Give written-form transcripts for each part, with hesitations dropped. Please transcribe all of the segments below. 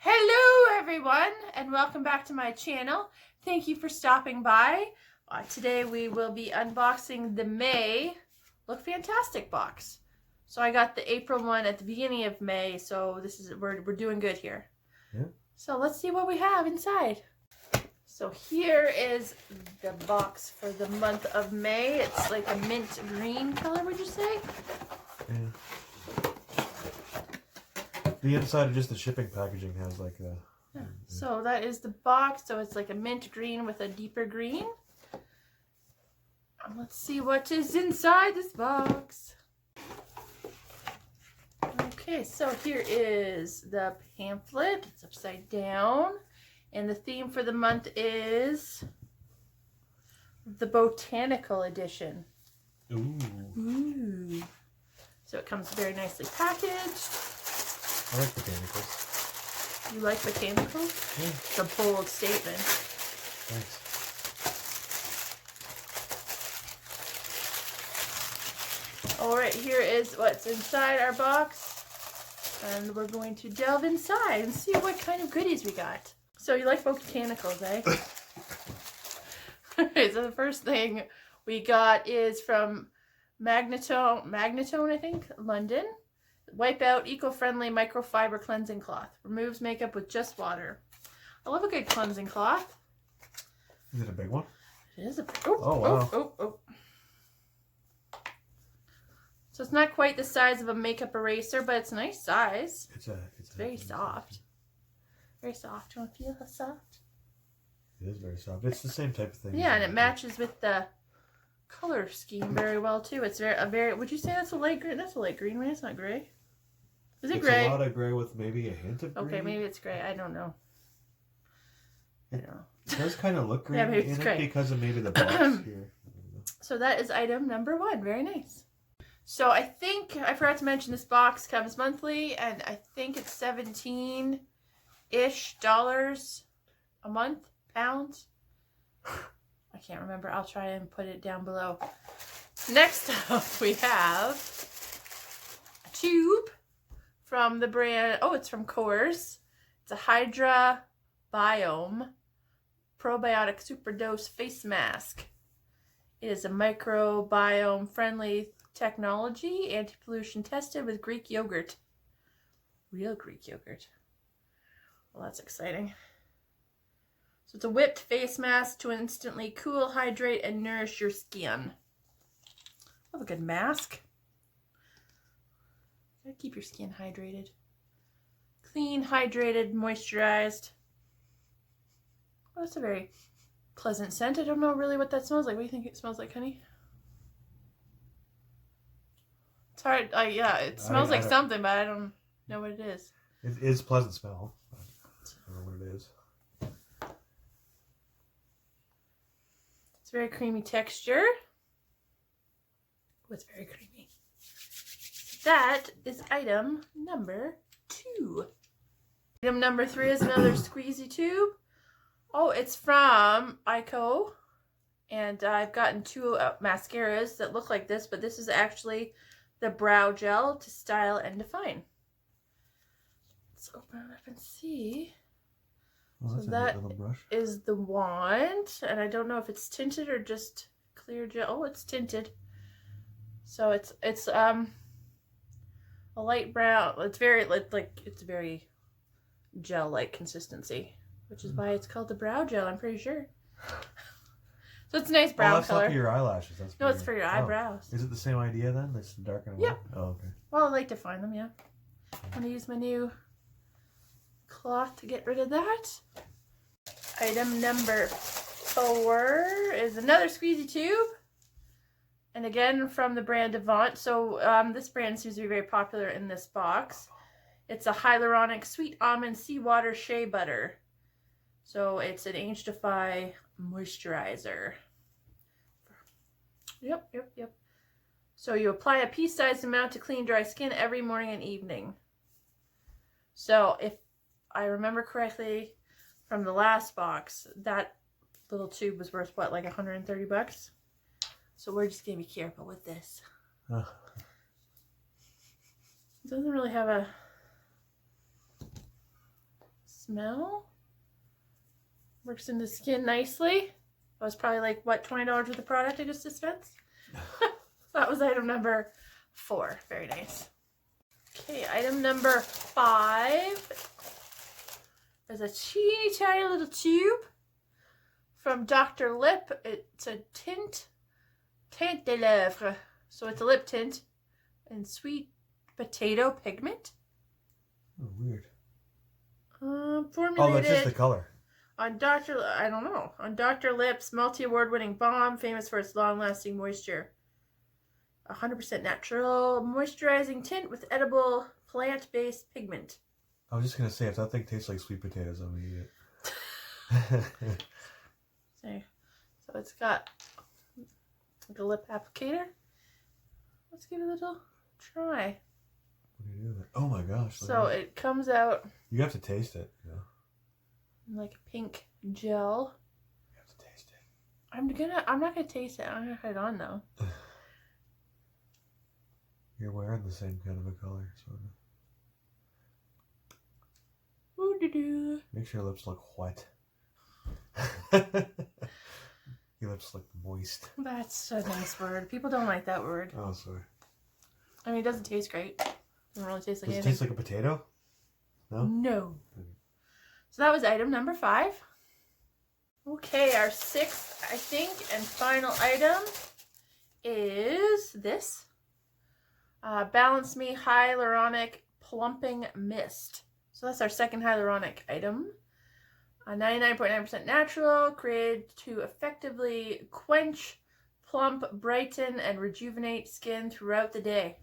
Hello everyone and welcome back to my channel. Thank you for stopping by. Today we will be unboxing the May Lookfantastic box. So I got the April one at the beginning of May, so this is we're doing good here. Yeah. So let's see what we have inside. So here is the box for the month of May. It's like a mint green color, would you say? Yeah. The inside of just the shipping packaging has like a... Yeah. So that is the box. So it's like a mint green with a deeper green. Let's see what is inside this box. Okay, so here is the pamphlet. It's upside down. And the theme for the month is the Botanical Edition. Ooh. Ooh. So it comes very nicely packaged. I like botanicals. You like botanicals? Yeah. It's a bold statement. Thanks. Alright, here is what's inside our box. And we're going to delve inside and see what kind of goodies we got. So you like botanicals, eh? Alright, so the first thing we got is from Magnetone, I think, London. Wipe Out Eco-Friendly Microfiber Cleansing Cloth. Removes makeup with just water. I love a good cleansing cloth. Is it a big one? It is a big wow. So it's not quite the size of a makeup eraser, but it's a nice size. It's very soft. Very soft. Do you want to feel how soft? It is very soft. It's the same type of thing. Yeah, and it matches with the color scheme very well too. It's very would you say that's a light green? That's a light green, right? It's not gray. Is it gray? It's a lot of gray with maybe a hint of green. Okay, maybe it's gray. I don't know. It does kind of look green yeah, maybe it's in gray. it because of maybe the box here. So that is item number 1. Very nice. So I think I forgot to mention this box comes monthly, and I think it's $17-ish a month, pounds. I can't remember. I'll try and put it down below. Next up, we have a tube from the brand. Oh, it's from Coors. It's a Hydra Biome Probiotic Superdose Face Mask. It is a microbiome friendly technology, anti-pollution tested with Greek yogurt. Real Greek yogurt. Well, that's exciting. So it's a whipped face mask to instantly cool, hydrate, and nourish your skin. Love a good mask. Gotta keep your skin hydrated. Clean, hydrated, moisturized. Well, that's a very pleasant scent. I don't know really what that smells like. What do you think it smells like, honey? It's hard. Yeah, it smells like something, but I don't know what it is. It is a pleasant smell. But I don't know what it is. It's very creamy texture. Oh, it's very creamy. That is item number 2. Item number 3 is another squeezy tube. Oh, it's from Ico. And I've gotten 2 mascaras that look like this, but this is actually the brow gel to style and define. Let's open it up and see. Oh, so that is the wand, and I don't know if it's tinted or just clear gel. Oh, it's tinted. So it's a light brown. It's very it's very gel-like consistency, which is why it's called the brow gel. I'm pretty sure. So it's a nice brown that's color. Not for your eyelashes. That's no, it's for your eyebrows. Is it the same idea then? It's darken them. Yeah. Oh, okay. Well, I like to find them. Yeah. I'm gonna use my new cloth to get rid of that. Item number 4 is another squeezy tube, and again from the brand Avant. So this brand seems to be very popular in this box. It's a hyaluronic sweet almond seawater shea butter. So it's an age-defy moisturizer. Yep. So you apply a pea-sized amount to clean dry skin every morning and evening. So if I remember correctly from the last box, that little tube was worth what, like $130? So we're just gonna be careful with this. It doesn't really have a smell. Works in the skin nicely. That was probably like, what, $20 worth of product I just dispensed? That was item number 4. Very nice. Okay, item number 5 is a teeny tiny little tube from Dr. Lip. It's a tint de lèvres. So it's a lip tint and sweet potato pigment. Oh, weird. Formulated. Oh, that's just the color. On Dr. Lip's multi-award-winning balm, famous for its long-lasting moisture. 100% natural moisturizing tint with edible plant-based pigment. I was just gonna say, if that thing tastes like sweet potatoes, I'm gonna eat it. So it's got like a lip applicator. Let's give it a little try. What do you do with it? Oh my gosh! So it comes out. You have to taste it. Yeah. Like a pink gel. You have to taste it. I'm not gonna taste it. I'm gonna put it on though. You're wearing the same kind of a color, sort of. Ooh-doo-doo. Makes your lips look wet. Your lips look moist. That's a nice word. People don't like that word. Oh, sorry. I mean, it doesn't taste great. It doesn't really taste like Does it anything. taste like a potato? No? No. Okay. So that was item number 5. Okay, our 6th, I think, and final item is this. Balance Me Hyaluronic Plumping Mist. So that's our second hyaluronic item. 99.9% natural, created to effectively quench, plump, brighten, and rejuvenate skin throughout the day.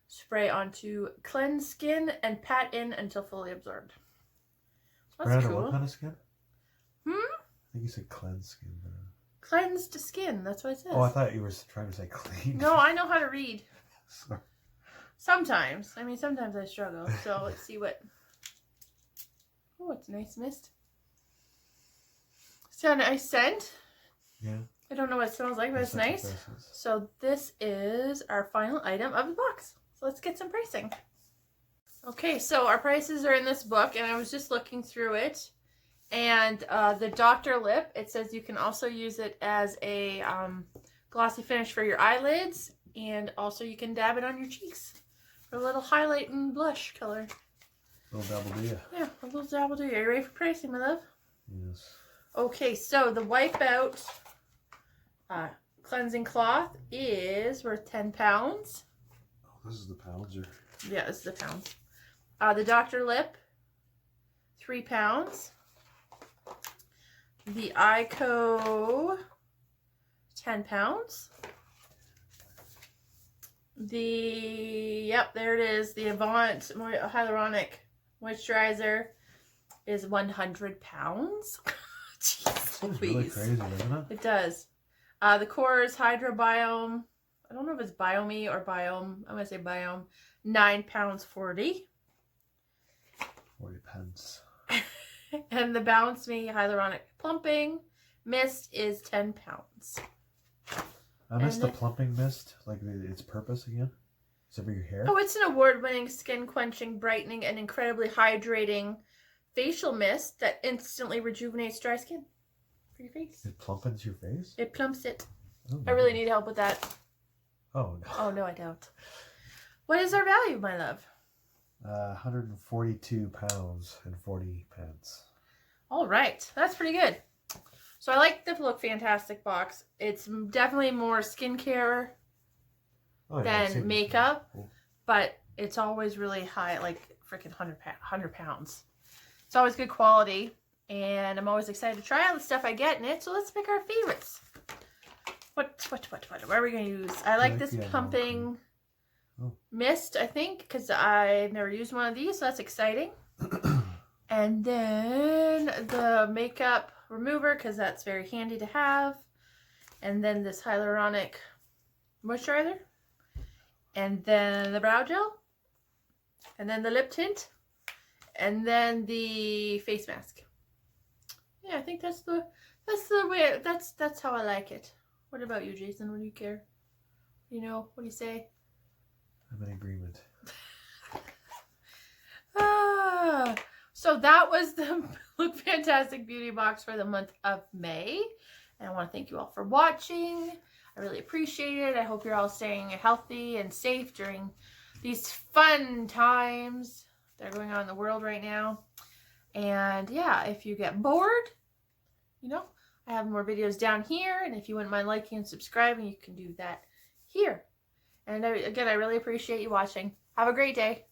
Spray onto cleansed skin and pat in until fully absorbed. That's cool. What kind of skin? I think you said cleansed skin. But... Cleansed skin, that's what it says. Oh, I thought you were trying to say clean. No, I know how to read. Sorry. Sometimes. I mean, sometimes I struggle. So let's see what... Oh, it's a nice mist. It's got a nice scent. Yeah. I don't know what it smells like, but it's nice. So this is our final item of the box. So let's get some pricing. Okay, so our prices are in this book, and I was just looking through it. And the Dr. Lip, it says you can also use it as a glossy finish for your eyelids, and also you can dab it on your cheeks for a little highlight and blush color. A little dabble do ya? Yeah, a little dabble do ya. Are you ready for pricing, my love? Yes. Okay, so the Wipeout cleansing cloth is worth £10. Oh, this is the pounds, or? Yeah, this is the pounds. The Dr. Lip, £3. The Ico, £10. There it is. The Avant Hyaluronic Moisturizer is £100. Jeez, That's really crazy, doesn't it? It does. The Core's Hydrobiome, I don't know if it's Biome or Biome. I'm going to say Biome. £9.40. 40 pence. And the Balance Me Hyaluronic Plumping Mist is £10. I missed the plumping mist, like its purpose again. Is it for your hair? Oh, it's an award-winning, skin-quenching, brightening, and incredibly hydrating facial mist that instantly rejuvenates dry skin for your face. It plumpens your face? It plumps it. Oh, I really need help with that. Oh, no. Oh, no, I don't. What is our value, my love? 142 pounds and 40 pence. All right. That's pretty good. So I like the Lookfantastic box. It's definitely more skincare than makeup, but it's always really high, like freaking 100 pounds. It's always good quality, and I'm always excited to try all the stuff I get in it. So let's pick our favorites. What are we going to use? I like this pumping mist, I think, because I've never used one of these, so that's exciting. And then the makeup remover, because that's very handy to have. And then this hyaluronic moisturizer. And then the brow gel. And then the lip tint. And then the face mask. Yeah, I think that's the way, that's how I like it. What about you, Jason? What do you care? You know, what do you say? I'm in agreement. So So that was the Look Fantastic Beauty Box for the month of May. And I want to thank you all for watching. I really appreciate it. I hope you're all staying healthy and safe during these fun times that are going on in the world right now. And yeah, if you get bored, you know, I have more videos down here. And if you wouldn't mind liking and subscribing, you can do that here. And again, I really appreciate you watching. Have a great day.